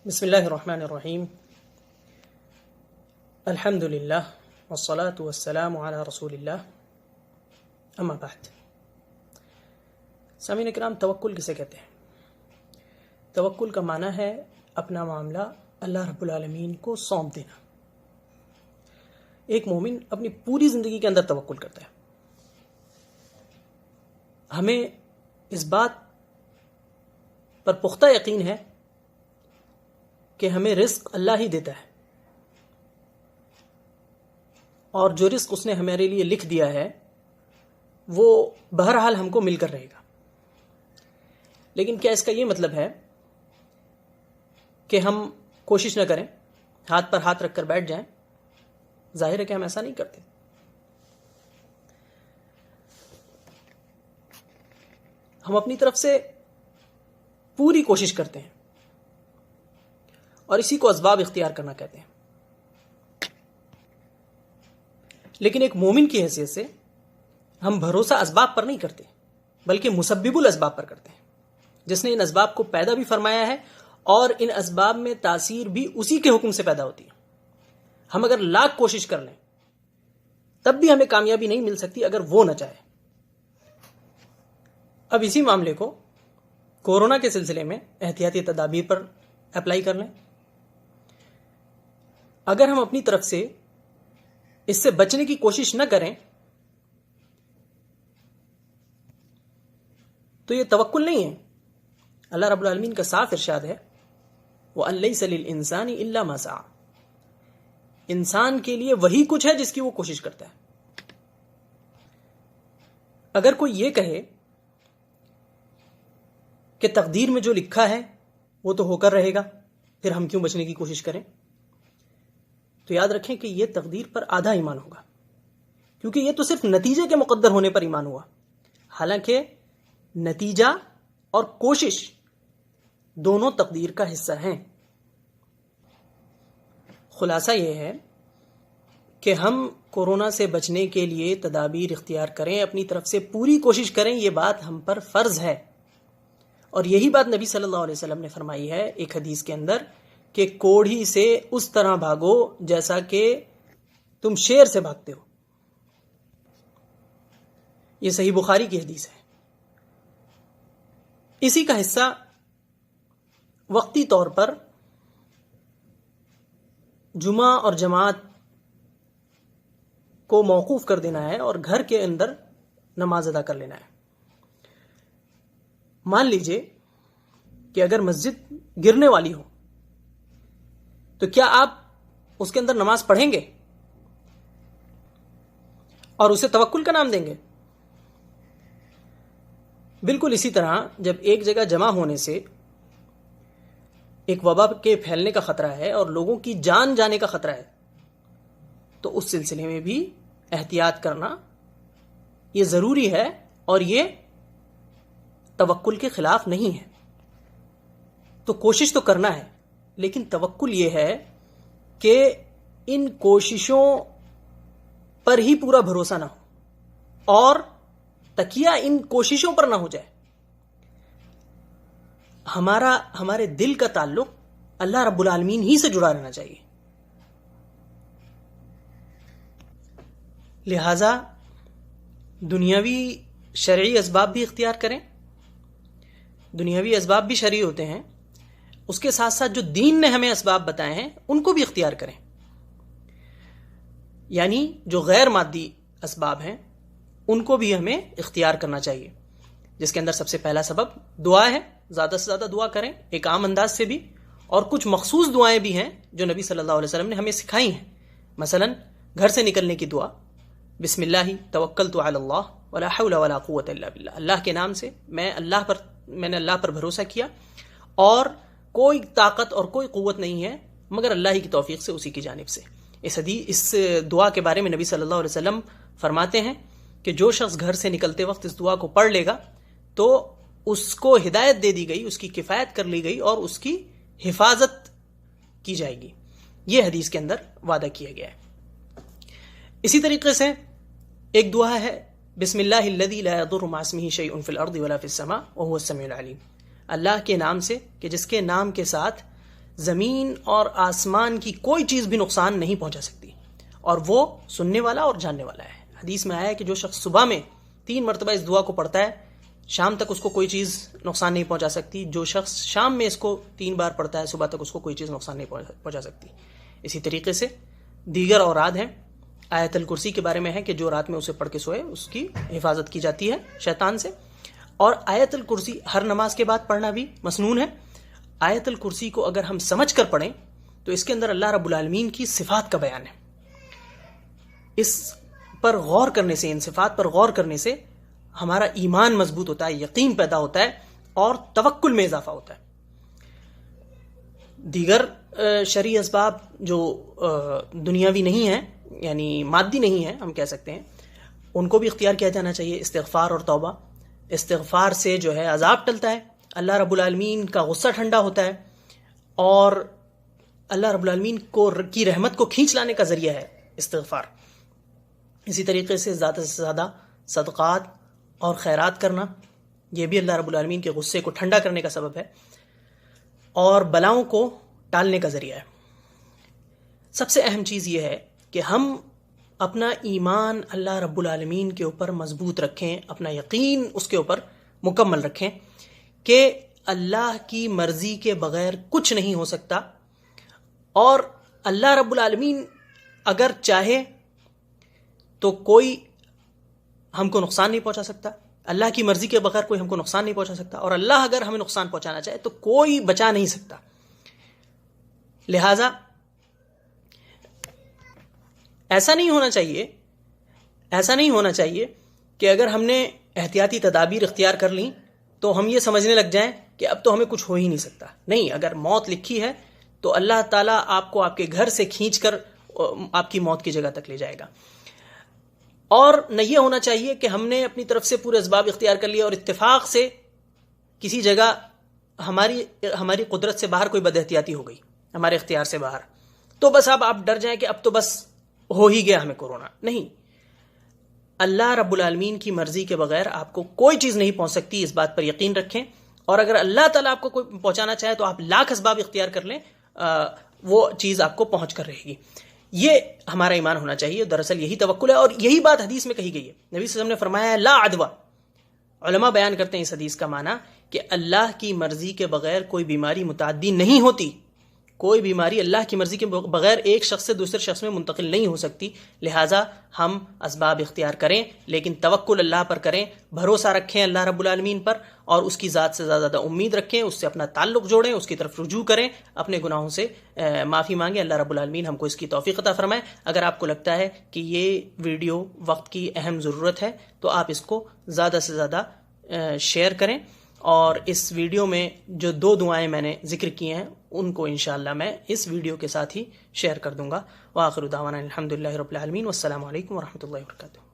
بسم اللہ الرحمن الرحیم الحمد للہ والصلاة والسلام علی رسول اللہ اما بعد۔ سامعین اکرام، توکل کسے کہتے ہیں؟ توکل کا معنی ہے اپنا معاملہ اللہ رب العالمین کو سونپ دینا۔ ایک مومن اپنی پوری زندگی کے اندر توکل کرتا ہے۔ ہمیں اس بات پر پختہ یقین ہے کہ ہمیں رزق اللہ ہی دیتا ہے، اور جو رزق اس نے ہمارے لیے لکھ دیا ہے وہ بہرحال ہم کو مل کر رہے گا۔ لیکن کیا اس کا یہ مطلب ہے کہ ہم کوشش نہ کریں، ہاتھ پر ہاتھ رکھ کر بیٹھ جائیں؟ ظاہر ہے کہ ہم ایسا نہیں کرتے۔ ہم اپنی طرف سے پوری کوشش کرتے ہیں، اور اسی کو اسباب اختیار کرنا کہتے ہیں۔ لیکن ایک مومن کی حیثیت سے ہم بھروسہ اسباب پر نہیں کرتے، بلکہ مسبب الاسباب پر کرتے ہیں، جس نے ان اسباب کو پیدا بھی فرمایا ہے، اور ان اسباب میں تاثیر بھی اسی کے حکم سے پیدا ہوتی ہے۔ ہم اگر لاکھ کوشش کر لیں تب بھی ہمیں کامیابی نہیں مل سکتی اگر وہ نہ چاہے۔ اب اسی معاملے کو کورونا کے سلسلے میں احتیاطی تدابیر پر اپلائی کر لیں۔ اگر ہم اپنی طرف سے اس سے بچنے کی کوشش نہ کریں تو یہ توکل نہیں ہے۔ اللہ رب العالمین کا صاف ارشاد ہے، وَأَن لَيْسَ لِلْإِنسَانِ إِلَّا مَا سَعَى۔ انسان کے لیے وہی کچھ ہے جس کی وہ کوشش کرتا ہے۔ اگر کوئی یہ کہے کہ تقدیر میں جو لکھا ہے وہ تو ہو کر رہے گا، پھر ہم کیوں بچنے کی کوشش کریں، تو یاد رکھیں کہ یہ تقدیر پر آدھا ایمان ہوگا، کیونکہ یہ تو صرف نتیجے کے مقدر ہونے پر ایمان ہوا، حالانکہ نتیجہ اور کوشش دونوں تقدیر کا حصہ ہیں۔ خلاصہ یہ ہے کہ ہم کورونا سے بچنے کے لیے تدابیر اختیار کریں، اپنی طرف سے پوری کوشش کریں، یہ بات ہم پر فرض ہے۔ اور یہی بات نبی صلی اللہ علیہ وسلم نے فرمائی ہے ایک حدیث کے اندر کہ کوڑھی سے اس طرح بھاگو جیسا کہ تم شیر سے بھاگتے ہو۔ یہ صحیح بخاری کی حدیث ہے۔ اسی کا حصہ وقتی طور پر جمعہ اور جماعت کو موقوف کر دینا ہے اور گھر کے اندر نماز ادا کر لینا ہے۔ مان لیجئے کہ اگر مسجد گرنے والی ہو تو کیا آپ اس کے اندر نماز پڑھیں گے اور اسے توکل کا نام دیں گے؟ بالکل اسی طرح جب ایک جگہ جمع ہونے سے ایک وبا کے پھیلنے کا خطرہ ہے اور لوگوں کی جان جانے کا خطرہ ہے تو اس سلسلے میں بھی احتیاط کرنا یہ ضروری ہے، اور یہ توکل کے خلاف نہیں ہے۔ تو کوشش تو کرنا ہے، لیکن توکل یہ ہے کہ ان کوششوں پر ہی پورا بھروسہ نہ ہو اور تکیہ ان کوششوں پر نہ ہو جائے۔ ہمارے دل کا تعلق اللہ رب العالمین ہی سے جڑا رہنا چاہیے۔ لہذا دنیاوی شرعی اسباب بھی اختیار کریں۔ دنیاوی اسباب بھی شرعی ہوتے ہیں، اس کے ساتھ ساتھ جو دین نے ہمیں اسباب بتائے ہیں ان کو بھی اختیار کریں۔ یعنی جو غیر مادی اسباب ہیں ان کو بھی ہمیں اختیار کرنا چاہیے، جس کے اندر سب سے پہلا سبب دعا ہے۔ زیادہ سے زیادہ دعا کریں، ایک عام انداز سے بھی، اور کچھ مخصوص دعائیں بھی ہیں جو نبی صلی اللہ علیہ وسلم نے ہمیں سکھائی ہیں۔ مثلا گھر سے نکلنے کی دعا، بسم اللہ توکلت علی اللہ ولا حول ولا قوت الا باللہ، اللہ کے نام سے میں نے اللہ پر بھروسہ کیا، اور کوئی طاقت اور کوئی قوت نہیں ہے مگر اللہ ہی کی توفیق سے، اسی کی جانب سے۔ اس دعا کے بارے میں نبی صلی اللہ علیہ وسلم فرماتے ہیں کہ جو شخص گھر سے نکلتے وقت اس دعا کو پڑھ لے گا تو اس کو ہدایت دے دی گئی، اس کی کفایت کر لی گئی، اور اس کی حفاظت کی جائے گی۔ یہ حدیث کے اندر وعدہ کیا گیا ہے۔ اسی طریقے سے ایک دعا ہے، بسم اللہ الذی لا یضر مع اسمہ شیء فی الارض ولا فی السماء وهو السمیع العلیم، اللہ کے نام سے کہ جس کے نام کے ساتھ زمین اور آسمان کی کوئی چیز بھی نقصان نہیں پہنچا سکتی، اور وہ سننے والا اور جاننے والا ہے۔ حدیث میں آیا ہے کہ جو شخص صبح میں 3 مرتبہ اس دعا کو پڑھتا ہے، شام تک اس کو کوئی چیز نقصان نہیں پہنچا سکتی۔ جو شخص شام میں اس کو 3 بار پڑھتا ہے، صبح تک اس کو کوئی چیز نقصان نہیں پہنچا سکتی۔ اسی طریقے سے دیگر اوراد ہیں۔ آیت الکرسی کے بارے میں ہے کہ جو رات میں اسے پڑھ کے سوئے اس کی حفاظت کی جاتی ہے شیطان سے، اور آیت الکرسی ہر نماز کے بعد پڑھنا بھی مسنون ہے۔ آیت الکرسی کو اگر ہم سمجھ کر پڑھیں تو اس کے اندر اللہ رب العالمین کی صفات کا بیان ہے۔ اس پر غور کرنے سے، ان صفات پر غور کرنے سے ہمارا ایمان مضبوط ہوتا ہے، یقین پیدا ہوتا ہے اور توکل میں اضافہ ہوتا ہے۔ دیگر شرعی اسباب جو دنیاوی نہیں ہیں، یعنی مادی نہیں ہیں، ہم کہہ سکتے ہیں، ان کو بھی اختیار کیا جانا چاہیے۔ استغفار اور توبہ، استغفار سے جو ہے عذاب ٹلتا ہے، اللہ رب العالمین کا غصہ ٹھنڈا ہوتا ہے، اور اللہ رب العالمین کی رحمت کو کھینچ لانے کا ذریعہ ہے استغفار۔ اسی طریقے سے زیادہ سے زیادہ صدقات اور خیرات کرنا، یہ بھی اللہ رب العالمین کے غصے کو ٹھنڈا کرنے کا سبب ہے اور بلاؤں کو ٹالنے کا ذریعہ ہے۔ سب سے اہم چیز یہ ہے کہ ہم اپنا ایمان اللہ رب العالمین کے اوپر مضبوط رکھیں، اپنا یقین اس کے اوپر مکمل رکھیں کہ اللہ کی مرضی کے بغیر کچھ نہیں ہو سکتا، اور اللہ رب العالمین اگر چاہے تو کوئی ہم کو نقصان نہیں پہنچا سکتا، اللہ کی مرضی کے بغیر کوئی ہم کو نقصان نہیں پہنچا سکتا، اور اللہ اگر ہمیں نقصان پہنچانا چاہے تو کوئی بچا نہیں سکتا۔ لہذا ایسا نہیں ہونا چاہیے کہ اگر ہم نے احتیاطی تدابیر اختیار کر لیں تو ہم یہ سمجھنے لگ جائیں کہ اب تو ہمیں کچھ ہو ہی نہیں سکتا۔ نہیں، اگر موت لکھی ہے تو اللہ تعالیٰ آپ کو آپ کے گھر سے کھینچ کر آپ کی موت کی جگہ تک لے جائے گا۔ اور نہ یہ ہونا چاہیے کہ ہم نے اپنی طرف سے پورے اسباب اختیار کر لیے اور اتفاق سے کسی جگہ ہماری قدرت سے باہر کوئی بد احتیاطی ہو گئی، ہمارے اختیار سے باہر، تو بس اب آپ ڈر جائیں کہ اب تو بس ہو ہی گیا ہمیں کورونا۔ نہیں، اللہ رب العالمین کی مرضی کے بغیر آپ کو کوئی چیز نہیں پہنچ سکتی، اس بات پر یقین رکھیں، اور اگر اللہ تعالیٰ آپ کو کوئی پہنچانا چاہے تو آپ لاکھ اسباب اختیار کر لیں، وہ چیز آپ کو پہنچ کر رہے گی۔ یہ ہمارا ایمان ہونا چاہیے، دراصل یہی توکل ہے، اور یہی بات حدیث میں کہی گئی ہے۔ نبی صلی اللہ علیہ وسلم نے فرمایا ہے لا عدوہ۔ علماء بیان کرتے ہیں اس حدیث کا معنی کہ اللہ کی مرضی کے بغیر کوئی بیماری متعدی نہیں ہوتی، کوئی بیماری اللہ کی مرضی کے بغیر ایک شخص سے دوسرے شخص میں منتقل نہیں ہو سکتی۔ لہٰذا ہم اسباب اختیار کریں لیکن توکل اللہ پر کریں، بھروسہ رکھیں اللہ رب العالمین پر، اور اس کی ذات سے زیادہ امید رکھیں، اس سے اپنا تعلق جوڑیں، اس کی طرف رجوع کریں، اپنے گناہوں سے معافی مانگیں۔ اللہ رب العالمین ہم کو اس کی توفیق عطا فرمائے۔ اگر آپ کو لگتا ہے کہ یہ ویڈیو وقت کی اہم ضرورت ہے تو آپ اس کو زیادہ سے زیادہ شیئر کریں، اور اس ویڈیو میں جو 2 دعائیں میں نے ذکر کی ہیں ان کو انشاءاللہ میں اس ویڈیو کے ساتھ ہی شیئر کر دوں گا۔ وآخر دعوانا الحمدللہ رب العالمین، والسلام علیکم ورحمۃ اللہ وبرکاتہ۔